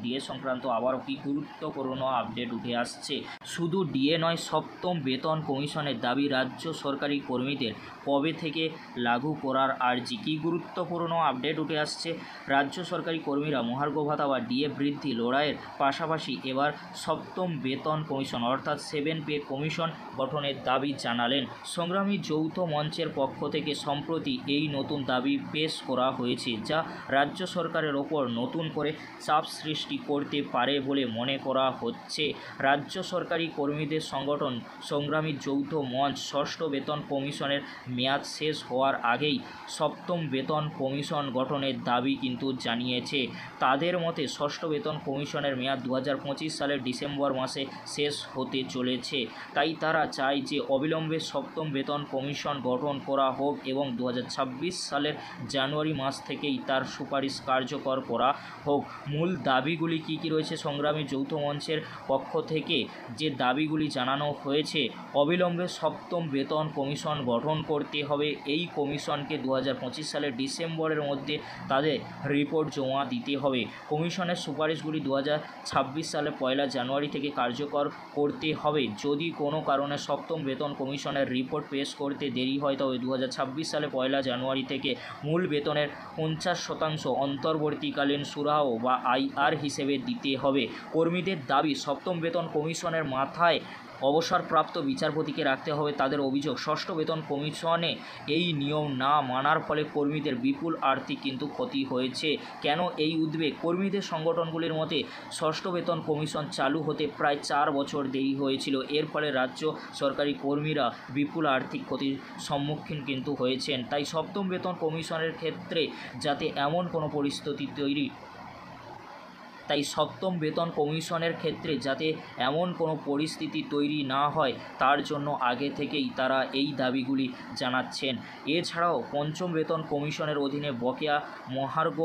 DA সংক্রান্ত আবারও কি গুরুত্বপূর্ণ আপডেট উঠে আসছে। শুধু ডিএ নয়, সপ্তম বেতন কমিশনের দাবি রাজ্য সরকারি কর্মীদের কবে থেকে লাগু করার আর্জি। কি গুরুত্বপূর্ণ আপডেট উঠে আসছে। রাজ্য সরকারি কর্মীরা মহার্ঘ ভাতা বা ডিএ বৃদ্ধি লড়াইয়ের পাশাপাশি এবার সপ্তম বেতন কমিশন অর্থাৎ 7 পে কমিশন গঠনের দাবি জানালেন। সংগ্রামী যৌথ মঞ্চের পক্ষ থেকে সম্প্রতি এই নতুন দাবি পেশ করা হয়েছে, যা রাজ্য সরকারের ওপর নতুন করে চাপ সৃষ্টি করতে পারে বলে মনে করা হচ্ছে। রাজ্য সরকারি কর্মীদের সংগঠন সংগ্রামী যৌথ মঞ্চ ষষ্ঠ বেতন কমিশনের মেয়াদ শেষ হওয়ার আগেই সপ্তম বেতন কমিশন গঠনের দাবি কিন্তু জানিয়েছে। তাদের মতে ষষ্ঠ বেতন কমিশনের মেয়াদ 2025 সালের ডিসেম্বর মাসে শেষ হতে চলেছে। তাই তারা চায় যে অবিলম্বে সপ্তম বেতন কমিশন গঠন করা হোক এবং 2026 সালের জানুয়ারি মাস থেকেই তার সুপারিশ কার্যকর করা হোক। মূল দাবিগুলি কী কী রয়েছে সংগ্রামী যৌথ মঞ্চের পক্ষ থেকে যে দাবিগুলি জানানো হয়েছে। অবিলম্বে সপ্তম বেতন কমিশন গঠন করতে হবে। এই কমিশনকে 2025 সালের ডিসেম্বরের মধ্যে তাদের রিপোর্ট জমা দিতে হবে। কমিশনের সুপারিশগুলি 2026 সালে 1 জানুয়ারি থেকে কার্যকর করতে হবে। যদি কোনো কারণে সপ্তম বেতন কমিশনের রিপোর্ট পেশ করতে দেরি হয় তবে 2026 সালে 1 জানুয়ারি থেকে মূল বেতনের 50% অন্তর্বর্তীকালীন সুরাহ বা আইআর হিসেবে দিতে হবে। কর্মীদের দাবি সপ্তম বেতন কমিশনের মাথায় অবসরপ্রাপ্ত বিচারপতিকে রাখতে হবে। তাদের অভিযোগ ষষ্ঠ বেতন কমিশনে এই নিয়ম না মানার ফলে কর্মীদের বিপুল আর্থিক কিন্তু ক্ষতি হয়েছে। কেন এই উদ্বেগ? কর্মীদের সংগঠনগুলির মতে ষষ্ঠ বেতন কমিশন চালু হতে প্রায় 4 বছর দেরি হয়েছিল। এর ফলে রাজ্য সরকারি কর্মীরা বিপুল আর্থিক ক্ষতির সম্মুখীন কিন্তু হয়েছেন। তাই সপ্তম বেতন কমিশনের ক্ষেত্রে যাতে এমন কোনো পরিস্থিতি তৈরি না হয় তার জন্য আগে থেকেই তারা এই দাবিগুলি জানাচ্ছেন। এছাড়াও পঞ্চম বেতন কমিশনের অধীনে বকেয়া মহার্ঘ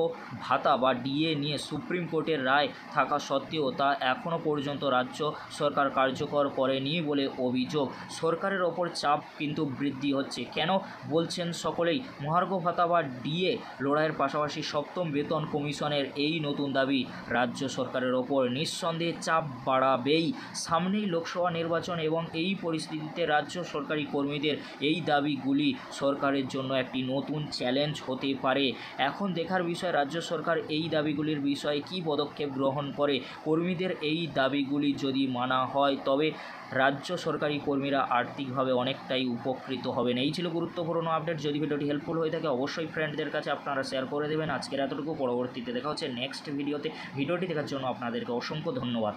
ভাতা বা ডিএ নিয়ে সুপ্রিম কোর্টের রায় থাকা সত্ত্বেও তা এখনও পর্যন্ত রাজ্য সরকার কার্যকর করেনি বলে অভিযোগ। সরকারের ওপর চাপ কিন্তু বৃদ্ধি হচ্ছে। কেন বলছেন সকলেই? মহার্ঘ ভাতা বা ডিএ লড়াইয়ের পাশাপাশি সপ্তম বেতন কমিশনের এই নতুন দাবি রাজ্য সরকারের ওপর নিঃসন্দেহে চাপ বাড়াবেই। সামনেই লোকসভা নির্বাচন এবং এই পরিস্থিতিতে রাজ্য সরকারি কর্মীদের এই দাবিগুলি সরকারের জন্য একটি নতুন চ্যালেঞ্জ হতে পারে। এখন দেখার বিষয় রাজ্য সরকার এই দাবিগুলির বিষয়ে কী পদক্ষেপ গ্রহণ করে। কর্মীদের এই দাবিগুলি যদি মানা হয় তবে রাজ্য সরকারি কর্মীরা আর্থিকভাবে অনেকটাই উপকৃত হবেন। এই ছিল গুরুত্বপূর্ণ আপডেট। যদি ভিডিওটি হেল্পফুল হয়ে থাকে অবশ্যই ফ্রেন্ডদের কাছে আপনারা শেয়ার করে দেবেন। আজকের এতটুকু, পরবর্তীতে দেখা হচ্ছে নেক্সট ভিডিওতে। ভিডিওটি দেখার জন্য আপনাদেরকে অসংখ্য ধন্যবাদ।